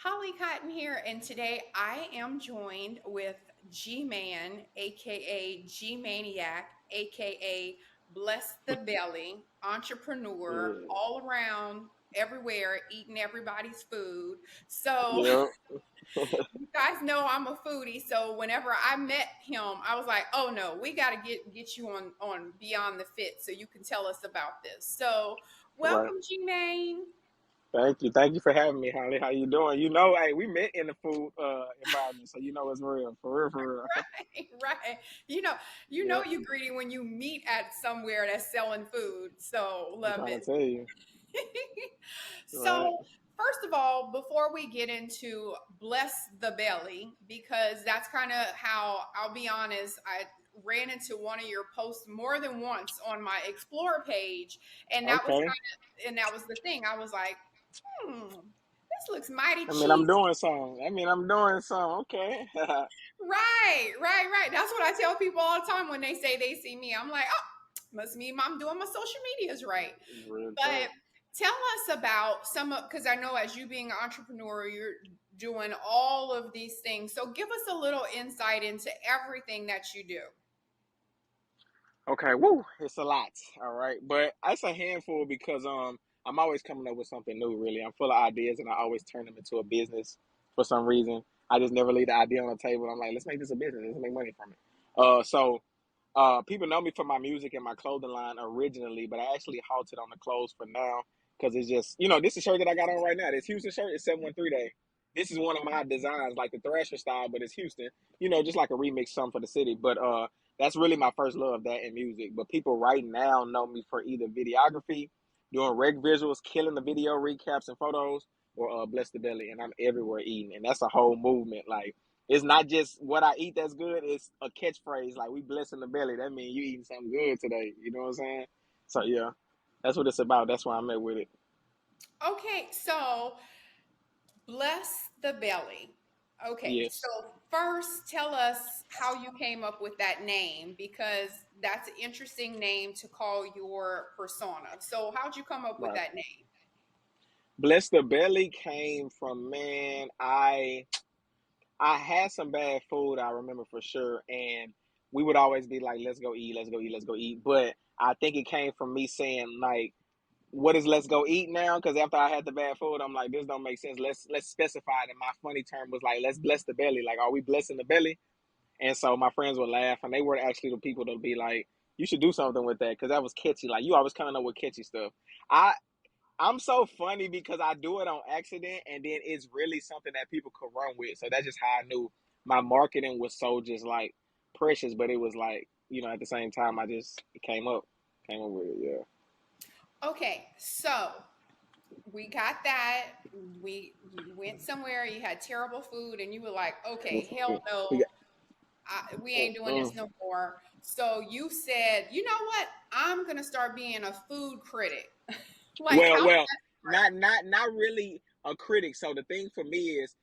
Hollycotton here, and today I am joined with G-Man, aka G-Mayniac, aka Bless the Belly, entrepreneur, Yeah. all around, everywhere, eating everybody's food. So Yeah. you guys know I'm a foodie, so whenever I met him, I was like, "Oh no, we got to get you on Beyond the Fit, so you can tell us about this." So Right. welcome, G-Main. Thank you. Thank you for having me, Holly. How you doing? Hey, we met in the food environment, so you know it's real. For real, for real. Right. You know, you know Yeah. you greedy when you meet at somewhere that's selling food. So I'm love trying it. to tell you. Right. So first of all, before we get into bless the belly, because that's kind of how I'll be honest, I ran into one of your posts more than once on my explore page, and that was Okay. the thing. I was like, this looks mighty I mean, I'm cheesy. doing some. I'm doing some. Okay. Right. That's what I tell people all the time when they say they see me. I'm like, oh, must mean I'm doing my social medias right. Real But talk. tell us about some of, because I know as you being an entrepreneur, you're doing all of these things. So give us a little insight into everything that you do. Okay. Woo. It's a lot. All right, but it's a handful because I'm always coming up with something new. Really, I'm full of ideas, and I always turn them into a business for some reason. I just never leave the idea on the table. I'm like, let's make this a business. Let's make money from it. People know me for my music and my clothing line originally, but I actually halted on the clothes for now because it's just, this is a shirt that I got on right now. This Houston shirt is 713 Day. This is one of my designs, like the Thrasher style, but it's Houston. Just like a remix song for the city. But that's really my first love, that in music. But people right now know me for either videography, doing reg visuals, killing the video recaps and photos, or Bless the Belly, and I'm everywhere eating, and that's a whole movement. Like, it's not just what I eat that's good. It's a catchphrase like "we blessing the belly." That means you eating something good today. You know what I'm saying? So yeah, that's what it's about. That's why I'm at with it. Okay, so bless the belly. Okay, Yes. so first tell us how you came up with that name because that's an interesting name to call your persona. So how'd you come up with Right. that name? Bless the belly came from, man. I had some bad food, I remember for sure, and we would always be like, "Let's go eat, let's go eat, let's go eat." But I think it came from me saying like, what is let's go eat now? Because after I had the bad food, I'm like, this don't make sense. Let's specify it. And my funny term was like, let's bless the belly. Like, are we blessing the belly? And so my friends would laugh, and they were actually the people that be like, you should do something with that because that was catchy. Like, you always coming up with catchy stuff. I I'm so funny because I do it on accident, and then it's really something that people could run with. So that's just how I knew my marketing was so just like precious, but it was like, at the same time, I just it came up with it. Yeah. Okay, so we got that. You went somewhere, you had terrible food, and you were like, okay, hell We no, got, we ain't doing this mm. no more. So you said, you know what? I'm gonna start being a food critic. Like Well, how did well, that not really a critic. So the thing for me is,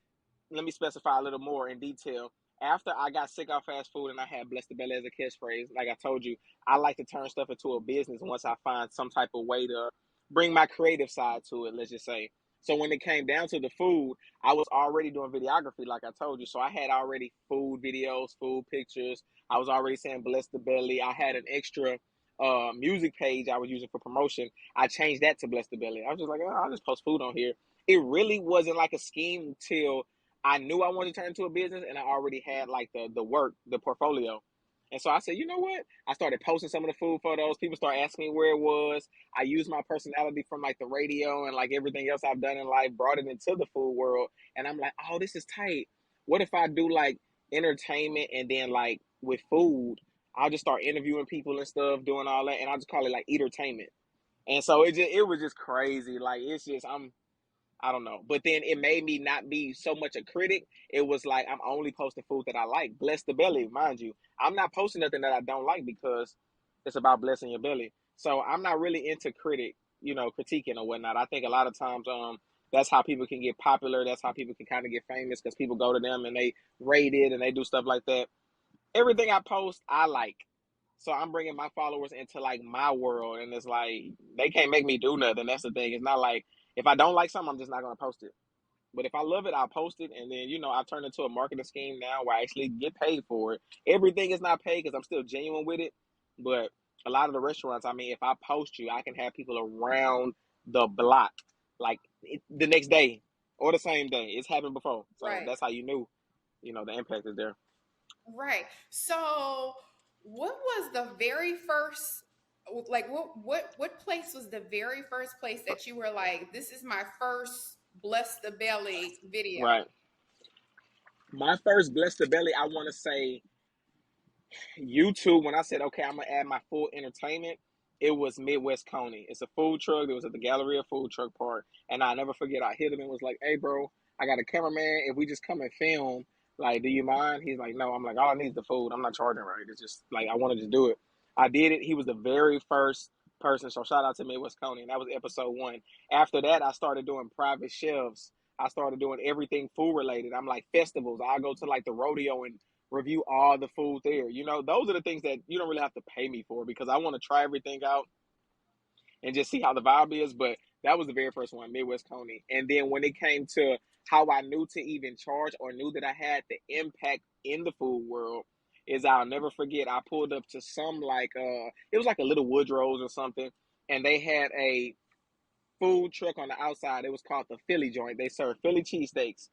let me specify a little more in detail. After I got sick of fast food and I had blessed the belly as a catchphrase, like I told you, I like to turn stuff into a business once I find some type of way to bring my creative side to it, let's just say. So when it came down to the food, I was already doing videography, like I told you. So I had already food videos, food pictures. I was already saying bless the belly. I had an extra music page I was using for promotion. I changed that to bless the belly. I was just like, oh, I'll just post food on here. It really wasn't like a scheme till I knew I wanted to turn into a business, and I already had like the work, the portfolio. And so I said, you know what? I started posting some of the food photos. People started asking me where it was. I used my personality from like the radio and like everything else I've done in life, brought it into the food world. And I'm like, oh, this is tight. What if I do like entertainment and then like with food, I'll just start interviewing people and stuff, doing all that, and I'll just call it like entertainment. And so it was just crazy. Like it's just I don't know. But then it made me not be so much a critic. It was like I'm only posting food that I like. Bless the belly, mind you. I'm not posting nothing that I don't like because it's about blessing your belly. So I'm not really into critiquing or whatnot. I think a lot of times that's how people can get popular. That's how people can kind of get famous because people go to them and they rate it and they do stuff like that. Everything I post, I like. So I'm bringing my followers into like my world, and it's like they can't make me do nothing. That's the thing. It's not like if I don't like something, I'm just not gonna post it. But if I love it, I'll post it, and then I've turned into a marketing scheme now where I actually get paid for it. Everything is not paid because I'm still genuine with it, but a lot of the restaurants, I mean, if I post you, I can have people around the block like the next day or the same day. It's happened before, so Right. that's how you knew, the impact is there. Right. So, what was the very first, like, what place was the very first place that you were like, this is my first bless the belly video? Right. My first bless the belly, I want to say YouTube, when I said, okay, I'm gonna add my full entertainment, it was Midwest Coney. It's a food truck. It was at the Galleria Food Truck Park. And I never forget, I hit him and was like, hey, bro, I got a cameraman. If we just come and film, like, do you mind? He's like, no. I'm like, all I need is the food. I'm not charging, right? It's just like, I want to just do it. I did it. He was the very first person. So shout out to Midwest Coney. And that was episode 1. After that, I started doing private chefs. I started doing everything food related. I'm like festivals. I go to like the rodeo and review all the food there. Those are the things that you don't really have to pay me for because I want to try everything out and just see how the vibe is. But that was the very first one, Midwest Coney. And then when it came to how I knew to even charge or knew that I had the impact in the food world, is I'll never forget. I pulled up to some like it was like a little Woodrow's or something, and they had a food truck on the outside. It was called the Philly joint. They served Philly cheesesteaks.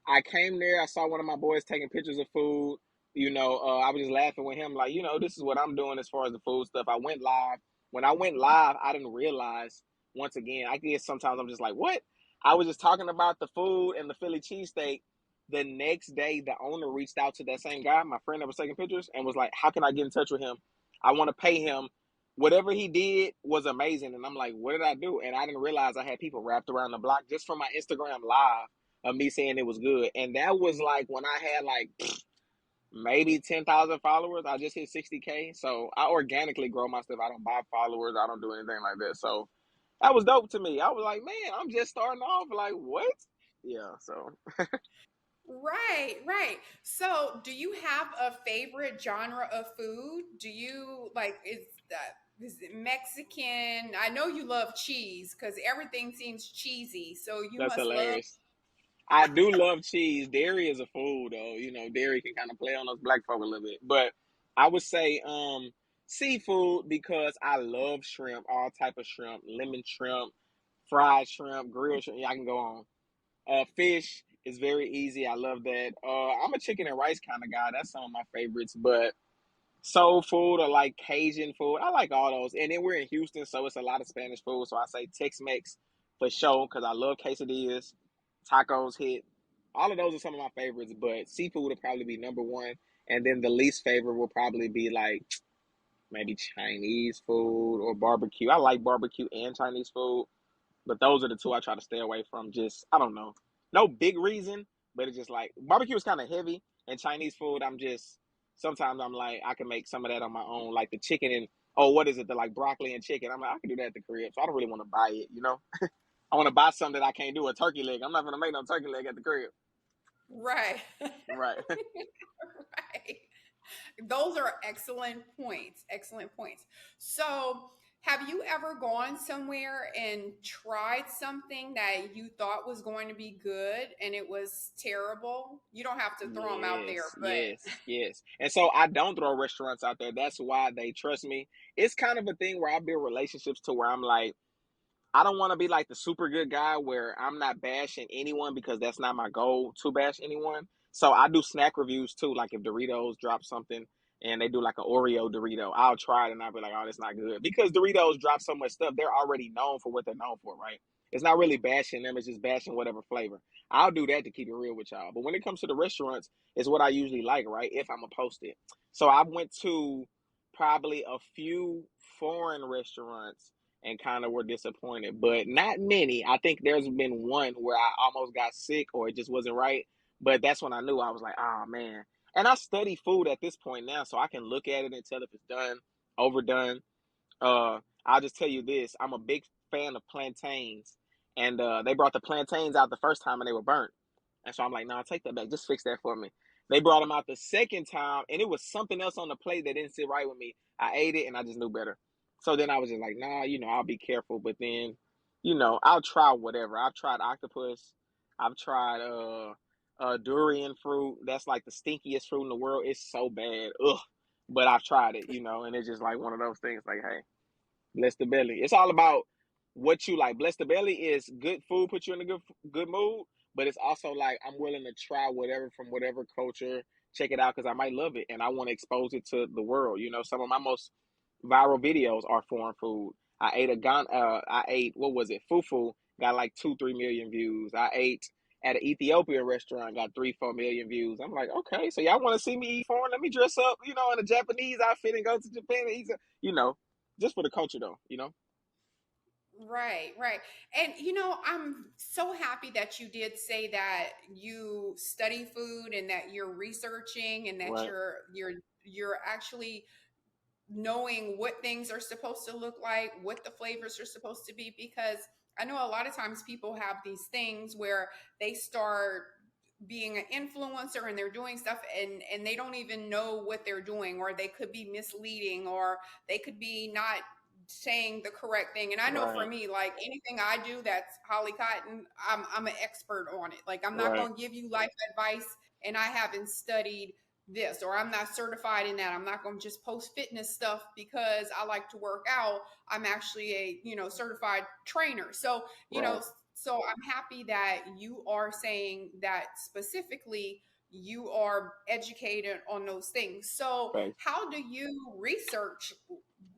I came there. I saw one of my boys taking pictures of food. I was just laughing with him, like, this is what I'm doing as far as the food stuff. I went live. When I went live, I didn't realize, once again, I guess sometimes I'm just like, what? I was just talking about the food and the Philly cheesesteak. The next day, the owner reached out to that same guy, my friend that was taking pictures, and was like, how can I get in touch with him? I want to pay him. Whatever he did was amazing. And I'm like, what did I do? And I didn't realize I had people wrapped around the block just from my Instagram live of me saying it was good. And that was like when I had like maybe 10,000 followers. I just hit 60K. So I organically grow my stuff. I don't buy followers. I don't do anything like that. So that was dope to me. I was like, man, I'm just starting off. Like, what? Yeah. So Right, right. So, do you have a favorite genre of food? Do you like is it Mexican? I know you love cheese because everything seems cheesy. So you that's must love. hilarious. I do love cheese. Dairy is a food though. Dairy can kind of play on us black folk a little bit. But I would say seafood because I love shrimp, all type of shrimp, lemon shrimp, fried shrimp, grilled shrimp. Yeah, I can go on. Fish is very easy. I love that. I'm a chicken and rice kind of guy. That's some of my favorites. But soul food or like Cajun food, I like all those. And then we're in Houston, so it's a lot of Spanish food. So I say Tex-Mex for sure because I love quesadillas, tacos hit. All of those are some of my favorites. But seafood would probably be number one. And then the least favorite will probably be like maybe Chinese food or barbecue. I like barbecue and Chinese food. But those are the two I try to stay away from. Just I don't know, no big reason, but it's just like barbecue is kind of heavy, and Chinese food I'm just sometimes I'm like I can make some of that on my own, like the chicken and what is it, the like broccoli and chicken. I'm like I can do that at the crib, so I don't really want to buy it. I want to buy something that I can't do a turkey leg. I'm not gonna make no turkey leg at the crib. Right. Right. Right. Those are excellent points. Excellent points. So, have you ever gone somewhere and tried something that you thought was going to be good and it was terrible? You don't have to throw them out there, Yes, but yes, yes. And so I don't throw restaurants out there. That's why they trust me. It's kind of a thing where I build relationships to where I'm like, I don't want to be like the super good guy where I'm not bashing anyone because that's not my goal to bash anyone. So I do snack reviews too. Like if Doritos drop something and they do like an Oreo Dorito, I'll try it and I'll be like, oh, that's not good. Because Doritos drop so much stuff, they're already known for what they're known for, right? It's not really bashing them, it's just bashing whatever flavor. I'll do that to keep it real with y'all. But when it comes to the restaurants, it's what I usually like, right? If I'm gonna post it. So I went to probably a few foreign restaurants and kind of were disappointed, but not many. I think there's been one where I almost got sick or it just wasn't right. But that's when I knew I was like, oh man. And I study food at this point now, so I can look at it and tell if it's done, overdone. I'll just tell you this: I'm a big fan of plantains, and they brought the plantains out the first time and they were burnt, and so I'm like, no, nah, take that back, just fix that for me. They brought them out the second time, and it was something else on the plate that didn't sit right with me. I ate it, and I just knew better. So then I was just like, nah, I'll be careful. But then, I'll try whatever. I've tried octopus. I've tried durian fruit. That's like the stinkiest fruit in the world. It's so bad. Ugh. But I've tried it, and it's just like one of those things like, hey, bless the belly. It's all about what you like. Bless the belly is good food, put you in a good mood, but it's also like I'm willing to try whatever from whatever culture, check it out because I might love it and I want to expose it to the world. Some of my most viral videos are foreign food. I ate what was it? Fufu got like 2-3 million views. I ate at an Ethiopian restaurant, got 3-4 million views. I'm like, okay, so y'all want to see me eat foreign? Let me dress up, in a Japanese outfit and go to Japan and eat. Just for the culture though. Right, right. And I'm so happy that you did say that you study food and that you're researching and that Right, you're actually knowing what things are supposed to look like, what the flavors are supposed to be, because I know a lot of times people have these things where they start being an influencer and they're doing stuff and they don't even know what they're doing, or they could be misleading, or they could be not saying the correct thing. And I know for right, me, like anything I do that's hollycotton, I'm an expert on it. Like I'm not right, going to give you life advice and I haven't studied this, or I'm not certified in that. I'm not going to just post fitness stuff because I like to work out. I'm actually a certified trainer. So right. so I'm happy that you are saying that specifically you are educated on those things. So Right, how do you research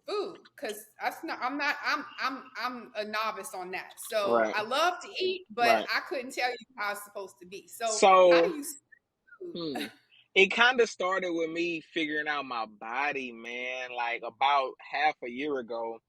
food? Because I'm a novice on that. So right, I love to eat, but right. I couldn't tell you how it's supposed to be. So how do So, you food? hmm, it kind of started with me figuring out my body, man. Like about half a year ago,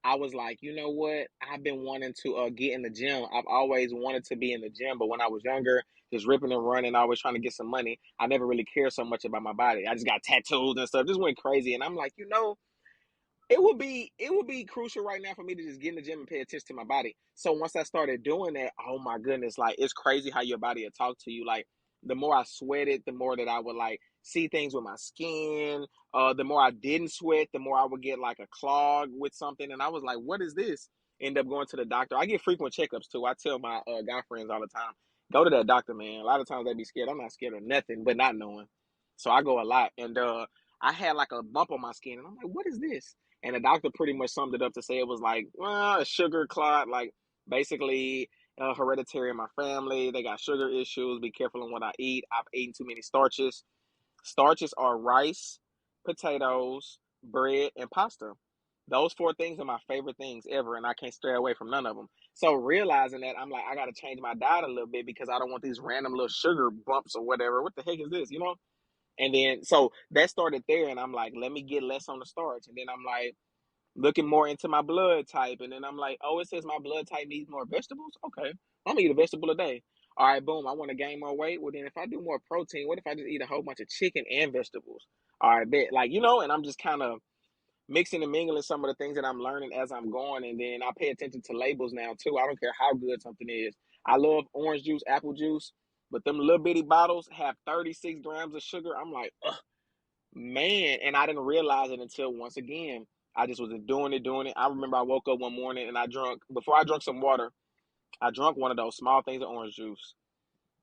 I was like, you know what? I've been wanting to get in the gym. I've always wanted to be in the gym, but when I was younger, just ripping and running, always trying to get some money, I never really cared so much about my body. I just got tattoos and stuff, just went crazy. And I'm like, it would be crucial right now for me to just get in the gym and pay attention to my body. So once I started doing that, oh my goodness, like it's crazy how your body will talk to you. Like the more I sweated, the more that I would like see things with my skin. The more I didn't sweat, the more I would get like a clog with something. And I was like, what is this? End up going to the doctor. I get frequent checkups too. I tell my guy friends all the time, go to that doctor, man. A lot of times they be scared. I'm not scared of nothing, but not knowing. So I go a lot. And I had like a bump on my skin, and I'm like, what is this? And the doctor pretty much summed it up to say it was like, well, a sugar clot, like basically hereditary in my family. They got sugar issues. Be careful on what I eat. I've eaten too many starches. Starches are rice, potatoes, bread, and pasta. Those four things are my favorite things ever, and I can't stray away from none of them. So realizing that, I'm like, I got to change my diet a little bit because I don't want these random little sugar bumps or whatever. What the heck is this? And then so that started there, and I'm like, let me get less on the starch. And then I'm like, looking more into my blood type. And then I'm like, oh, it says my blood type needs more vegetables. Okay, I'm gonna eat a vegetable a day. All right, boom. I want to gain more weight. Well, then if I do more protein, what if I just eat a whole bunch of chicken and vegetables? All right, bet. And I'm just kind of mixing and mingling some of the things that I'm learning as I'm going. And then I pay attention to labels now too. I don't care how good something is. I love orange juice, apple juice, but them little bitty bottles have 36 grams of sugar. I'm like, ugh, man. And I didn't realize it until once again, I just was doing it. I remember I woke up one morning and before I drank some water, I drank one of those small things of orange juice.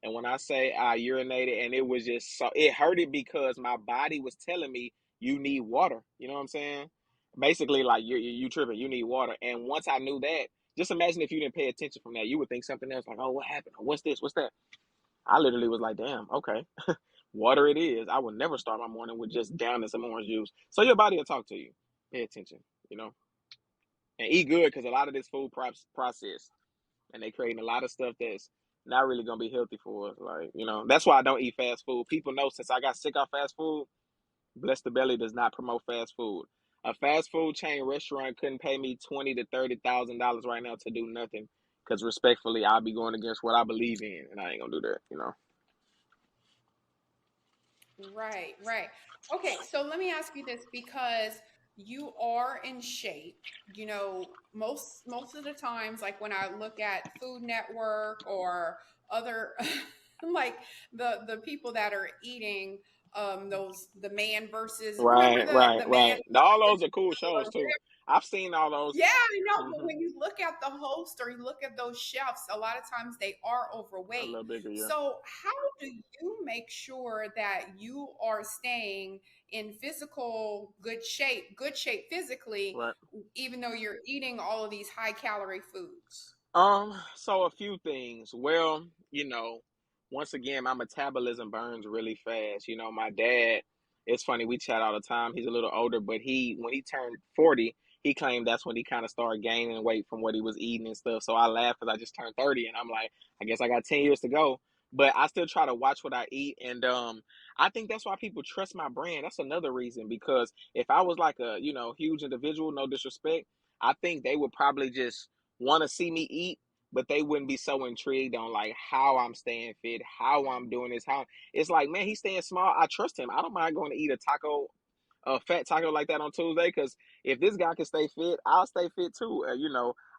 And when I say I urinated, and it was just so, it hurted because my body was telling me you need water. You know what I'm saying? Basically, like you tripping, you need water. And once I knew that, just imagine if you didn't pay attention from that, you would think something else, like, oh, what happened? Or what's this? What's that? I literally was like, damn, okay, water it is. I would never start my morning with just downing some orange juice. So your body will talk to you. Pay attention, you know, and eat good because a lot of this food processed, and they creating a lot of stuff that's not really gonna be healthy for us. Like, that's why I don't eat fast food. People know since I got sick of fast food, Bless the Belly does not promote fast food. A fast food chain restaurant couldn't pay me $20,000 to $30,000 right now to do nothing. Because respectfully, I'll be going against what I believe in, and I ain't gonna do that. Right, right. Okay, so let me ask you this, because you are in shape. Most of the times, like when I look at Food Network or other like the people that are eating those the man versus, remember Right, right, the man right. All those are cool or shows too. I've seen all those. yeah, I know, but Hmm. when you look at the host or you look at those chefs, a lot of times they are A overweight. little bigger, yeah. So, how do you make sure that you are staying in physical good shape physically, Right. even though you're eating all of these high calorie foods? So a few things. Well, once again, my metabolism burns really fast. My dad, it's funny, we chat all the time. He's a little older, but when he turned 40, he claimed that's when he kind of started gaining weight from what he was eating and stuff. So I laugh because I just turned 30 and I'm like, I guess I got 10 years to go. But I still try to watch what I eat. And I think that's why people trust my brand. That's another reason, because if I was like a, huge individual, no disrespect, I think they would probably just want to see me eat, but they wouldn't be so intrigued on like how I'm staying fit, how I'm doing this, how it's like, man, he's staying small. I trust him. I don't mind going to eat a fat taco like that on Tuesday, because if this guy can stay fit, I'll stay fit too.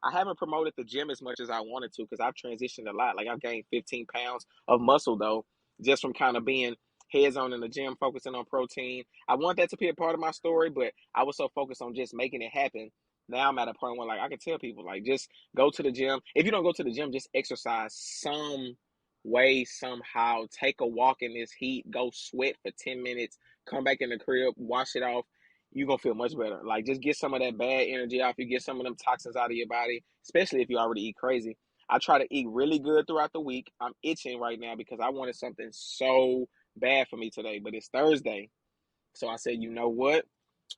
I haven't promoted the gym as much as I wanted to because I've transitioned a lot. Like I've gained 15 pounds of muscle though, just from kind of being heads on in the gym, focusing on protein. I want that to be a part of my story, but I was so focused on just making it happen. Now I'm at a point where like I can tell people like just go to the gym. If you don't go to the gym, just exercise some way, somehow. Take a walk in this heat, go sweat for 10 minutes, come back in the crib, wash it off. You're gonna feel much better. Like just get some of that bad energy off. You get some of them toxins out of your body, especially if you already eat crazy. I try to eat really good throughout the week. I'm itching right now because I wanted something so bad for me today, but it's Thursday. So I said, you know what?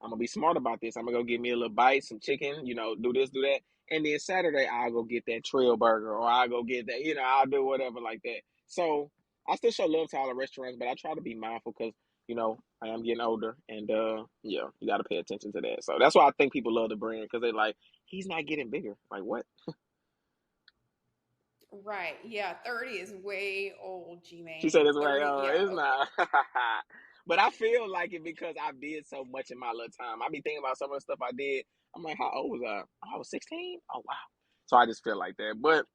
I'm gonna be smart about this. I'm gonna go get me a little bite, some chicken, do this, do that. And then Saturday I'll go get that trail burger, or I'll go get that, I'll do whatever like that. So I still show love to all the restaurants, but I try to be mindful because, I am getting older, and yeah, you gotta pay attention to that. So that's why I think people love the brand, because they like, he's not getting bigger. Like what? Right. Yeah, 30 is way old, She said G-Mayne. it's right. 30, yeah, It's okay. not. But I feel like it because I did so much in my little time. I be thinking about some of the stuff I did. I'm like, how old was I? Oh, I was 16. Oh wow. So I just feel like that. But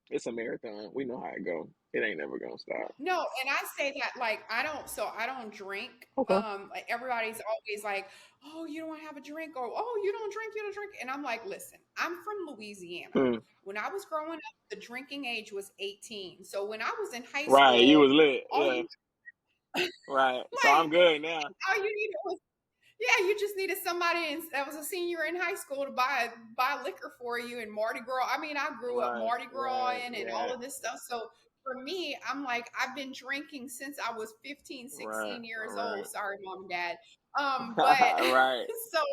it's a marathon. We know how it go. It ain't never gonna stop. No, and I say that like I don't drink. Okay. Like everybody's always like, "Oh, you don't want to have a drink," or "Oh, you don't drink." And I'm like, "Listen, I'm from Louisiana. Hmm. When I was growing up, the drinking age was 18. So when I was in high Right. You school, was lit. all Yeah. you Right. So like I'm good now. all you needed was yeah, you just needed that was a senior in high school to buy liquor for you and Mardi Gras. I mean, I grew up Right. Mardi Gras Right. in and all Right. of this stuff. So for me, I'm like, I've been drinking since I was 15, Right. 16 years Right. old. Sorry, mom and dad. But Right. so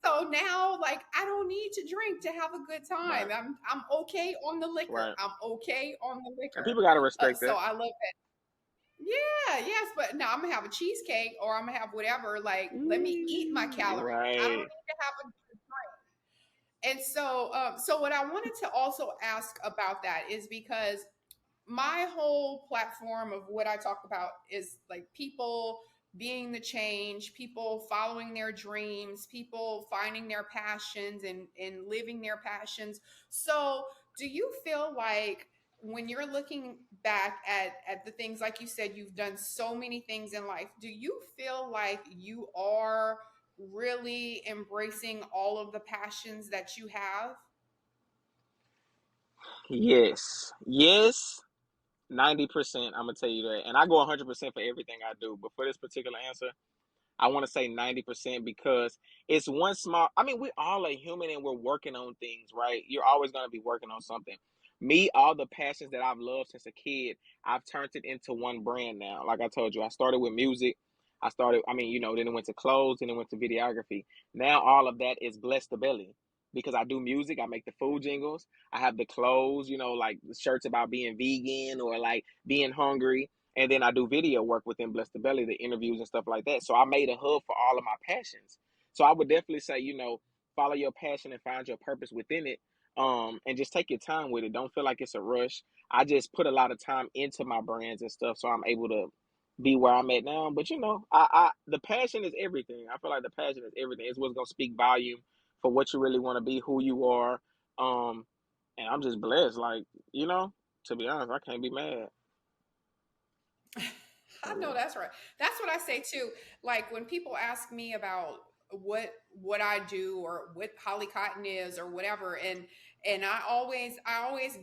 so now like I don't need to drink to have a good time. Right. I'm okay on the liquor. Right. I'm okay on the And liquor. people gotta respect So that. I love yeah, yes, but now I'm gonna have a cheesecake or I'm gonna have whatever. Like, let me eat my calories. I don't Right. need to have a and so so what I wanted to also ask about that is because my whole platform of what I talk about is like people being the change, people following their dreams, people finding their passions and living their passions. So, do you feel like when you're looking back at the things like you said you've done so many things in life, do you feel like you are really embracing all of the passions that you have? Yes. Yes. 90%, I'm gonna tell you that. And I go 100% for everything I do. But for this particular answer, I want to say 90% because it's one small, I mean, we all are human and we're working on things, right? You're always going to be working on something. Me, all the passions that I've loved since a kid, I've turned it into one brand now. Like I told you, I started with music. Then it went to clothes, then it went to videography. Now all of that is Bless the Belly because I do music. I make the food jingles. I have the clothes, like the shirts about being vegan or like being hungry. And then I do video work within Bless the Belly, the interviews and stuff like that. So I made a hub for all of my passions. So I would definitely say, follow your passion and find your purpose within it. And just take your time with it. Don't feel like it's a rush. I just put a lot of time into my brands and stuff, so I'm able to be where I'm at now. But I the passion is everything. I feel like the passion is everything. It's what's gonna speak volume for what you really want to be, who you are. Um, and I'm just blessed. Like, to be honest, I can't be mad. I know that's right. That's what I say too. Like when people ask me about what I do or what hollycotton is or whatever, and I always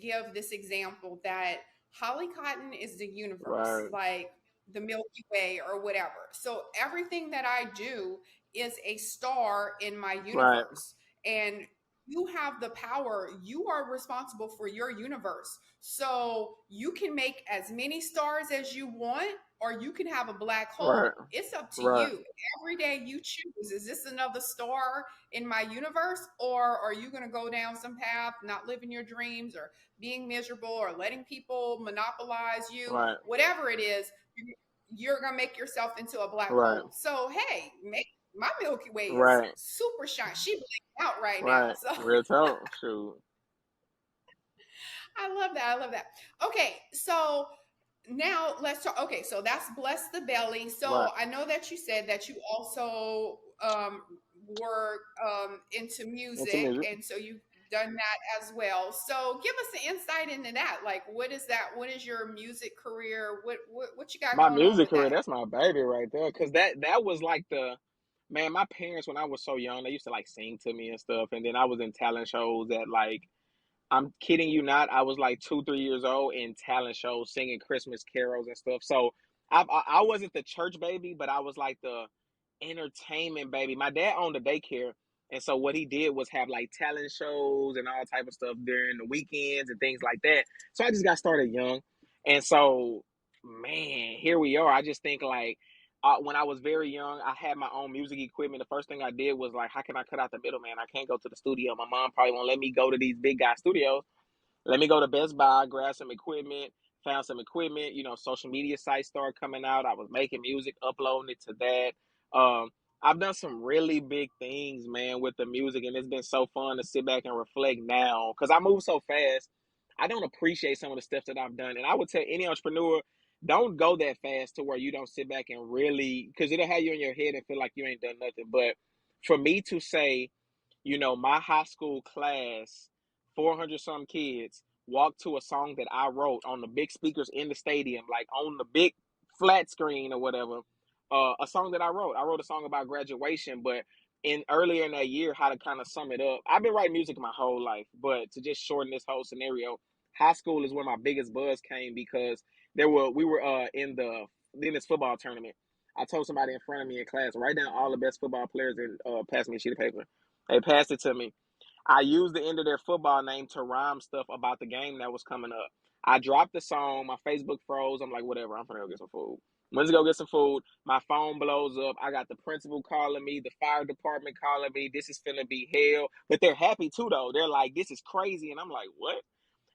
give this example that hollycotton is the universe, Right, like the Milky Way or whatever. So everything that I do is a star in my right, universe, and you have the power. You are responsible for your universe. So you can make as many stars as you want, or you can have a black right, hole. It's up to right, you. Every day you choose, is this another star in my universe, or are you going to go down some path, not living your dreams, or being miserable, or letting people monopolize you? right, Whatever it is, you're going to make yourself into a black right, hole. So, hey, make my Milky Way is right, super shine. She blinked out right now. right. So Real talk, shoot. I love that. I love that. Okay, so now let's talk. Okay, so that's bless the belly. So Right. I know that you said that you also were into Into music, music. and so you've done that as well. So give us an insight into that. Like, what is that? What is your music career? What you got My going on music with career, that? that's my baby right there. Cause that was like the man, my parents when I was so young, they used to like sing to me and stuff. And then I was in talent shows at like I'm kidding you not, I was like 2, 3 years old in talent shows singing Christmas carols and stuff. So I wasn't the church baby, but I was like the entertainment baby. My dad owned a daycare, and so what he did was have like talent shows and all type of stuff during the weekends and things like that. So I just got started young, and so man, here we are. I just think like. When I was very young, I had my own music equipment. The first thing I did was like, how can I cut out the middleman? I can't go to the studio. My mom probably won't let me go to these big guy studios. Let me go to Best Buy, grab some equipment, found some equipment, social media sites started coming out. I was making music, uploading it to that. I've done some really big things, man, with the music, and it's been so fun to sit back and reflect now because I move so fast. I don't appreciate some of the stuff that I've done. And I would tell any entrepreneur, don't go that fast to where you don't sit back and really, because it'll have you in your head and feel like you ain't done nothing. But for me to say, my high school class, 400 some kids, walked to a song that I wrote on the big speakers in the stadium, like on the big flat screen or whatever. A song that I wrote. I wrote a song about graduation, but in earlier in that year, how to kind of sum it up. I've been writing music my whole life, but to just shorten this whole scenario, high school is where my biggest buzz came because we were in this football tournament. I told somebody in front of me in class, write down all the best football players and pass me a sheet of paper. They passed it to me. I used the end of their football name to rhyme stuff about the game that was coming up. I dropped the song. My Facebook froze. I'm like, whatever. I'm gonna go get some food. Went to go get some food. My phone blows up. I got the principal calling me, the fire department calling me. This is finna be hell. But they're happy too, though. They're like, this is crazy. And I'm like, what?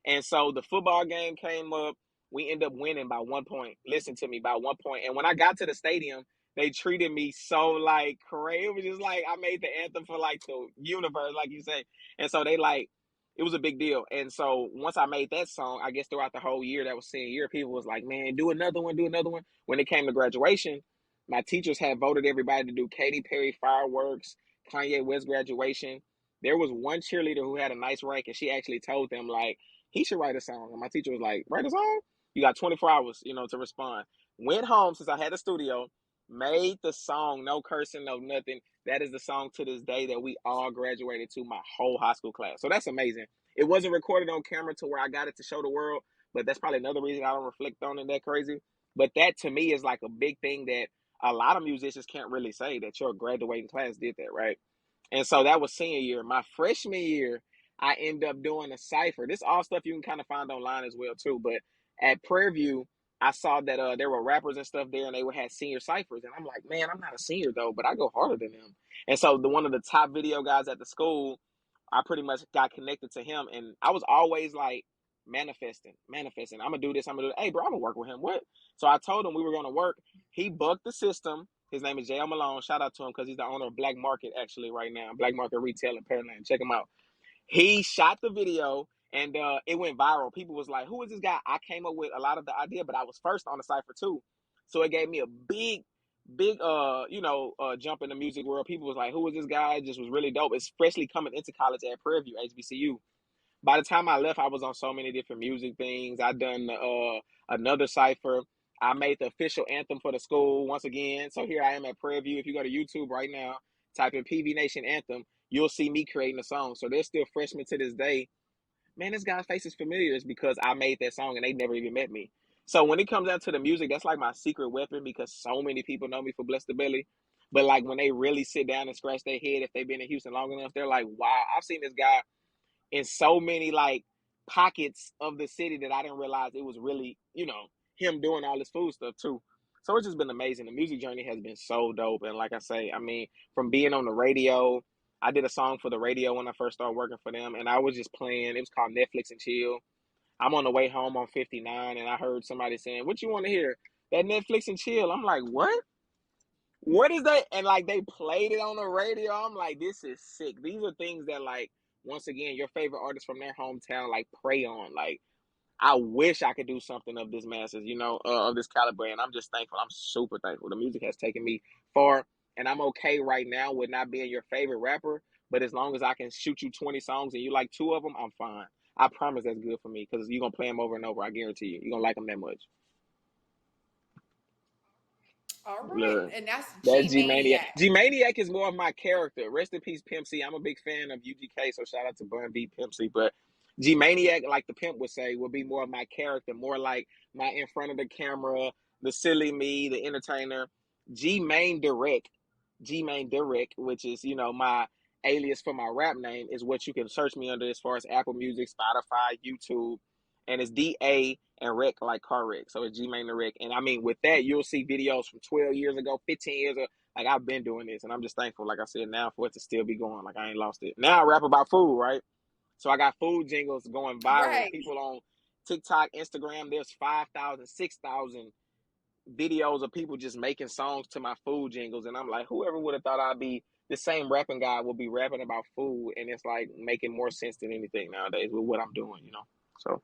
And so the football game came up. We end up winning by 1 point. Listen to me, by 1 point. And when I got to the stadium, they treated me so like crazy. It was just like I made the anthem for like the universe, like you say. And so they like it was a big deal. And so once I made that song, I guess throughout the whole year that was senior year, people was like, man, do another one, do another one. When it came to graduation, my teachers had voted everybody to do Katy Perry fireworks, Kanye West graduation. There was one cheerleader who had a nice rank, and she actually told them like he should write a song. And my teacher was like, write a song? You got 24 hours, to respond. Went home since I had a studio, made the song, no cursing, no nothing. That is the song to this day that we all graduated to, my whole high school class. So that's amazing. It wasn't recorded on camera to where I got it to show the world, but that's probably another reason I don't reflect on it that crazy. But that to me is like a big thing that a lot of musicians can't really say that your graduating class did that, right? And so that was senior year. My freshman year, I end up doing a cipher. This all stuff you can kind of find online as well too. But at Prairie View, I saw that there were rappers and stuff there, and they would have senior ciphers. And I'm like, man, I'm not a senior though, but I go harder than them. And so one of the top video guys at the school, I pretty much got connected to him, and I was always like manifesting. I'm gonna do this. I'm gonna do. Hey, bro, I'm gonna work with him. What? So I told him we were gonna work. He bucked the system. His name is JL Malone. Shout out to him because he's the owner of Black Market actually right now. Black Market Retail in Pearland. Check him out. He shot the video and it went viral. People was like, who is this guy? I came up with a lot of the idea, but I was first on the cipher too. So it gave me a big jump in the music world. People was like, who is this guy? It just was really dope, especially coming into college at Prairie View, HBCU. By the time I left, I was on so many different music things. I done another cipher. I made the official anthem for the school once again. So here I am at Prairie View. If you go to YouTube right now, type in PV Nation anthem, you'll see me creating a song. So they're still freshmen to this day. Man, this guy's face is familiar. It's because I made that song and they never even met me. So when it comes down to the music, that's like my secret weapon because so many people know me for Bless the Belly. But like when they really sit down and scratch their head, if they've been in Houston long enough, they're like, wow, I've seen this guy in so many like pockets of the city that I didn't realize it was really, him doing all this food stuff too. So it's just been amazing. The music journey has been so dope. And like I say, I mean, from being on the radio, I did a song for the radio when I first started working for them, and I was just playing. It was called Netflix and Chill. I'm on the way home on 59, and I heard somebody saying, "What you want to hear? That Netflix and Chill?" I'm like, "What? What is that?" And like they played it on the radio. I'm like, "This is sick." These are things that like once again, your favorite artist from their hometown like prey on. Like I wish I could do something of this masses, of this caliber. And I'm just thankful. I'm super thankful. The music has taken me far, and I'm okay right now with not being your favorite rapper. But as long as I can shoot you 20 songs and you like 2 of them, I'm fine. I promise that's good for me because you're going to play them over and over. I guarantee you. You're going to like them that much. All right. Look, And that's that's G-Mayniac. G-Mayniac. G-Mayniac is more of my character. Rest in peace, Pimp C. I'm a big fan of UGK, so shout out to Bun B, Pimp C. But G-Mayniac, like the pimp would say, would be more of my character, more like my in front of the camera, the silly me, the entertainer. G-Mayne Da Wreck, G-Mayne Da Wreck, which is, my alias for my rap name, is what you can search me under as far as Apple Music, Spotify, YouTube. And it's D-A and wreck like car wreck. So it's G-Mayne Da Wreck. And I mean, with that, you'll see videos from 12 years ago, 15 years ago. Like I've been doing this, and I'm just thankful, like I said, now for it to still be going. Like I ain't lost it. Now I rap about food, right? So I got food jingles going viral. Right. People on TikTok, Instagram, there's 5,000, 6,000 videos of people just making songs to my food jingles. And I'm like, whoever would have thought I'd be the same rapping guy will be rapping about food. And it's like making more sense than anything nowadays with what I'm doing. So,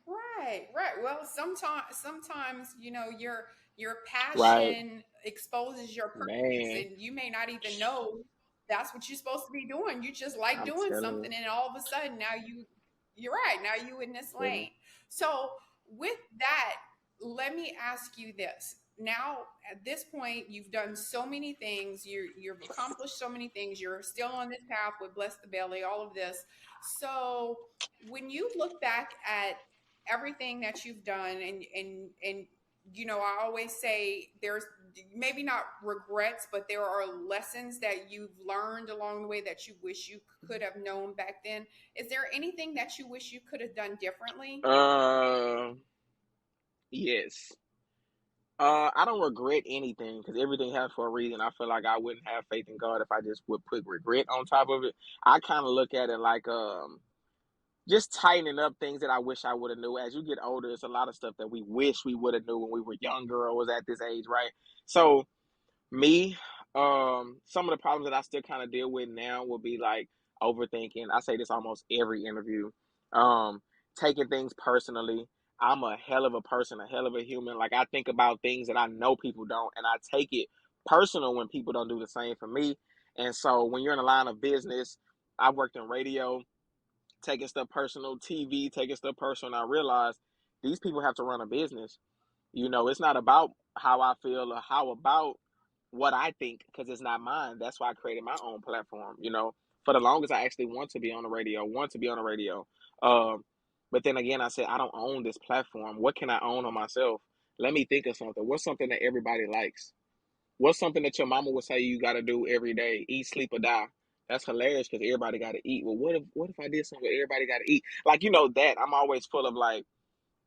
Right. Well, sometimes your right, passion exposes your purpose, man, and you may not even know that's what you're supposed to be doing. You just like I'm doing telling you. something, and all of a sudden now you're right. Now you in this Telling you. lane. So with that, let me ask you this. Now at this point, you've done so many things. You've accomplished so many things. You're still on this path with Bless the Belly. All of this. So when you look back at everything that you've done and I always say there's maybe not regrets, but there are lessons that you've learned along the way that you wish you could have known back then. Is there anything that you wish you could have done differently? Uh, yes. I don't regret anything because everything happens for a reason. I feel like I wouldn't have faith in God if I just would put regret on top of it. I kind of look at it like just tightening up things that I wish I would have knew. As you get older, it's a lot of stuff that we wish we would have knew when we were younger or was at this age, right? So me, some of the problems that I still kind of deal with now will be like overthinking. I say this almost every interview. Um, Taking things personally. I'm a hell of a person, a hell of a human. Like I think about things that I know people don't, and I take it personal when people don't do the same for me. And so when you're in a line of business, I worked in radio, taking stuff personal, TV, taking stuff personal, and I realized these people have to run a business. It's not about how I feel or how about what I think because it's not mine. That's why I created my own platform. For the longest, I actually want to be on the radio, want to be on the radio. Um, but then again, I said, I don't own this platform. What can I own on myself? Let me think of something. What's something that everybody likes? What's something that your mama would say you got to do every day? Eat, sleep, or die. That's hilarious because everybody got to eat. Well, what if I did something where everybody got to eat? Like that. I'm always full of like,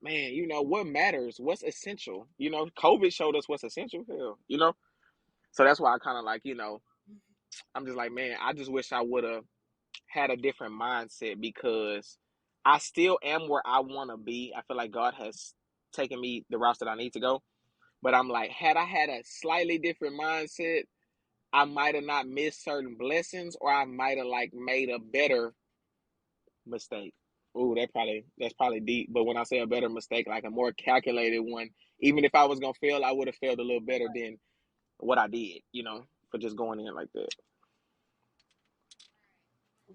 man, what matters? What's essential? COVID showed us what's essential. Hell. So that's why I kind of like, I'm just like, man, I just wish I would have had a different mindset because I still am where I want to be. I feel like God has taken me the routes that I need to go. But I'm like, had I had a slightly different mindset, I might have not missed certain blessings or I might have like made a better mistake. Ooh, that's probably deep. But when I say a better mistake, like a more calculated one, even if I was gonna fail, I would have failed a little better than what I did, for just going in like that.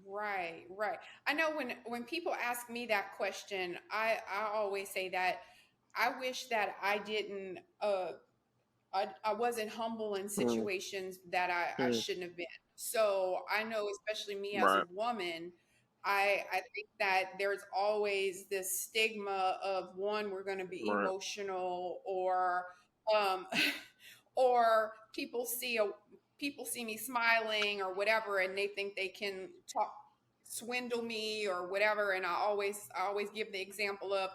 Right. I know when people ask me that question, I always say that I wish that I didn't I wasn't humble in Mm, situations that I mm, shouldn't have been. So I know, especially me as a right, woman, I think that there's always this stigma of one, we're going to be right, emotional, or um, or people see me smiling or whatever, and they think they can talk swindle me or whatever. And I always give the example of,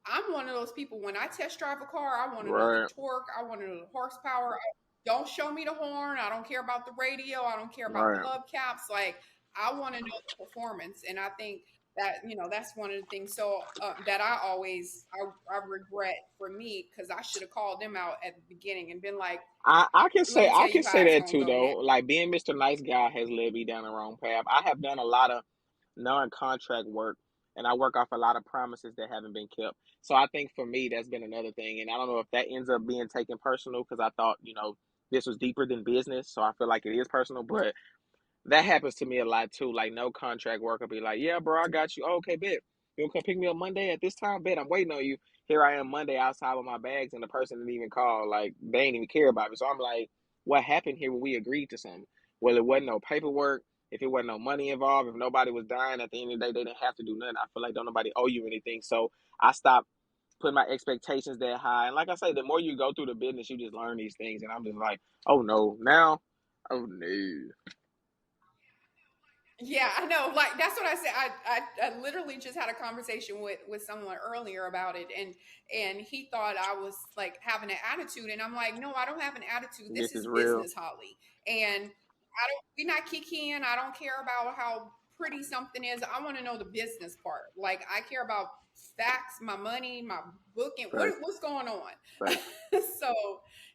I'm one of those people, when I test drive a car, I want to know the right, torque, I want to know the horsepower. Don't show me the horn. I don't care about the radio. I don't care about the right. hubcaps. Like, I want to know the performance. And I think that, that's one of the things. So that I regret for me, because I should have called them out at the beginning and been like, I can let say me I tell can you how say it's that gonna too go now. though. Like being Mr. Nice Guy has led me down the wrong path. I have done a lot of non-contract work, and I work off a lot of promises that haven't been kept. So I think for me that's been another thing, and I don't know if that ends up being taken personal because I thought this was deeper than business, so I feel like it is personal, but that happens to me a lot too. Like no contract worker be like, "Yeah, bro, I got you. Oh, okay, bet. You gonna come pick me up Monday at this time? Bet I'm waiting on you." Here I am Monday outside with my bags, and the person didn't even call. Like they ain't even care about me. So I'm like, "What happened here when we agreed to something?" Well, it wasn't no paperwork. If it wasn't no money involved, if nobody was dying at the end of the day, they didn't have to do nothing. I feel like don't nobody owe you anything. So I stopped putting my expectations that high. And like I say, the more you go through the business, you just learn these things. And I'm just like, oh no, now, oh no. Yeah, I know. Like, that's what I said. I literally just had a conversation with someone earlier about it, and he thought I was like having an attitude, and I'm like, no, I don't have an attitude. This This is is real. business, Holly, and I don't. We're not kikiing. I don't care about how pretty something is. I want to know the business part. Like, I care about facts, my money, my booking. Facts, What's going on? facts. So,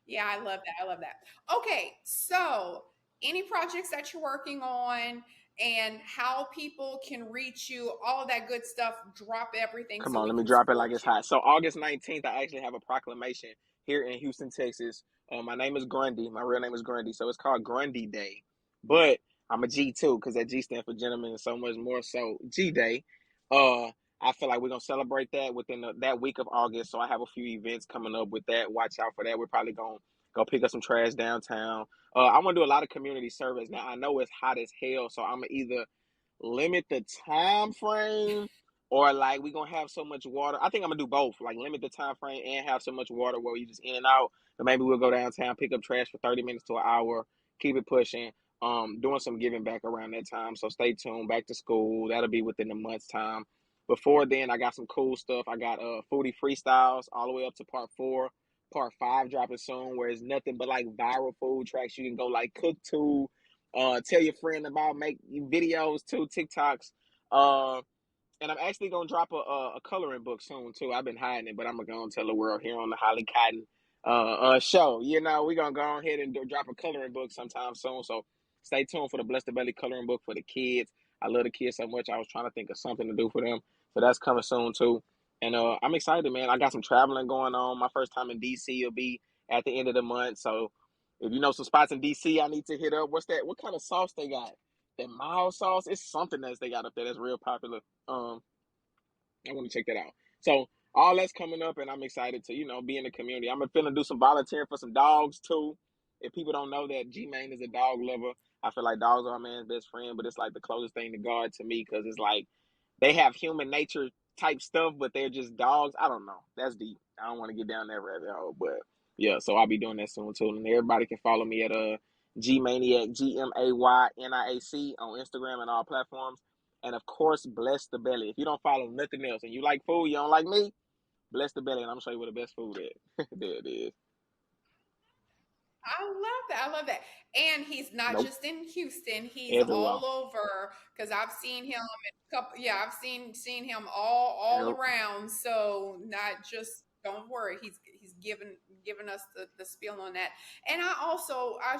yeah, I love that. I love that. Okay, so any projects that you're working on and how people can reach you, all that good stuff. Drop everything Come so on, we let me can drop it support like it's you. hot. So August 19th, I actually have a proclamation here in Houston, Texas. My name is Grundy. My real name is Grundy. So it's called Grundy Day. But I'm a G too, because that G stands for gentleman and so much more. So G Day. Uh I feel like we're gonna celebrate that within that week of August. So I have a few events coming up with that. Watch out for that. We're probably gonna go pick up some trash downtown. I want to do a lot of community service. Now I know it's hot as hell, so I'm gonna either limit the time frame or like we gonna have so much water. I think I'm gonna do both, like limit the time frame and have so much water where you just in and out. But maybe we'll go downtown, pick up trash for 30 minutes to an hour, keep it pushing. Doing some giving back around that time. So stay tuned. Back to school. That'll be within a month's time. Before then, I got some cool stuff. I got foodie freestyles all the way up to part 4. Part 5 dropping soon, where it's nothing but like viral food tracks you can go like cook to, tell your friend about, make videos too, TikToks. Uh, and I'm actually gonna drop a coloring book soon too. I've been hiding it, but I'm gonna go and tell the world here on the Holly Cotton show. We're gonna go ahead and drop a coloring book sometime soon. So stay tuned for the Bless the Belly coloring book for the kids. I love the kids so much. I was trying to think of something to do for them. So that's coming soon too. And I'm excited, man. I got some traveling going on. My first time in DC will be at the end of the month. So if you know some spots in DC I need to hit up, what's that? What kind of sauce they got? That mild sauce? It's something else they got up there that's real popular. I want to check that out. So all that's coming up, and I'm excited to be in the community. I'm gonna do some volunteering for some dogs too. If people don't know that G-Mayne is a dog lover, I feel like dogs are a man's best friend, but it's like the closest thing to God to me because it's like they have human nature type stuff, but they're just dogs. I don't know. That's deep. I don't want to get down that rabbit hole, but yeah. So I'll be doing that soon too, and everybody can follow me at G-Mayniac, G-Mayniac on Instagram and all platforms. And of course, bless the belly. If you don't follow nothing else and you like food, you don't like me, bless the belly, and I'm gonna show you where the best food is. There it is. I love that. I love that. And he's not Nope. just in Houston; he's Everywhere. all over. Because I've seen him in a couple. Yeah, I've seen him all Yep. around. So not just. Don't worry. He's given us the spiel on that. And I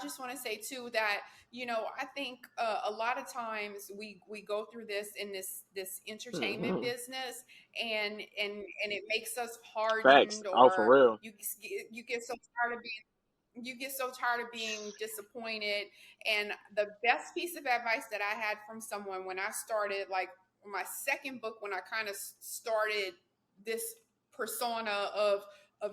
just want to say too that I think a lot of times we go through this in this entertainment Mm-hmm. business, and it makes us Facts. hardened, Oh, for or real. you get so tired of being disappointed. And the best piece of advice that I had from someone when I started, like my second book, when I kind of started this persona of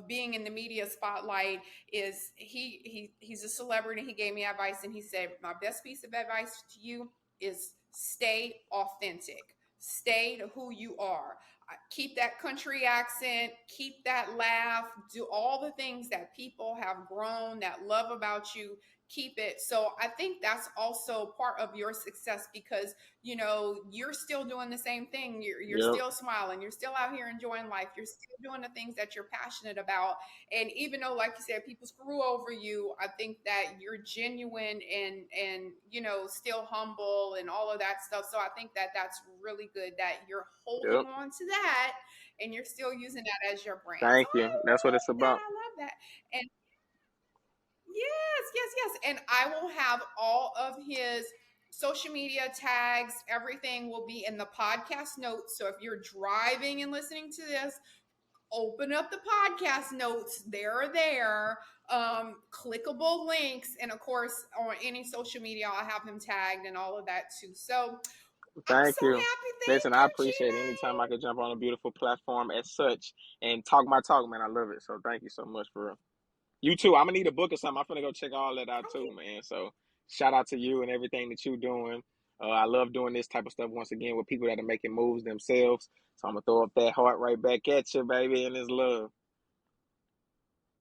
being in the media spotlight is he's a celebrity. He gave me advice and he said, my best piece of advice to you is stay authentic. Stay to who you are. Keep that country accent, keep that laugh, do all the things that people have grown that love about you. Keep it. So I think that's also part of your success because you're still doing the same thing. You're Yep. still smiling. You're still out here enjoying life. You're still doing the things that you're passionate about. And even though, like you said, people screw over you, I think that you're genuine and still humble and all of that stuff. So I think that that's really good that you're holding Yep. on to that and you're still using that as your brand. So Thank I you. That's what it's love that. about. I love that. And yes, yes, yes. And I will have all of his social media tags, everything will be in the podcast notes. So if you're driving and listening to this, open up the podcast notes. They're there. Clickable links. And of course, on any social media, I'll have him tagged and all of that too. So I'm Thank so you. happy. Listen, Thank I you, appreciate it anytime G-Mayne. I can jump on a beautiful platform as such and talk my talk, man. I love it. So thank you so much for real. You too. I'm gonna need a book or something. I'm gonna go check all that out too, Okay. man. So shout out to you and everything that you're doing. I love doing this type of stuff once again with people that are making moves themselves. So I'm gonna throw up that heart right back at you, baby, and it's love.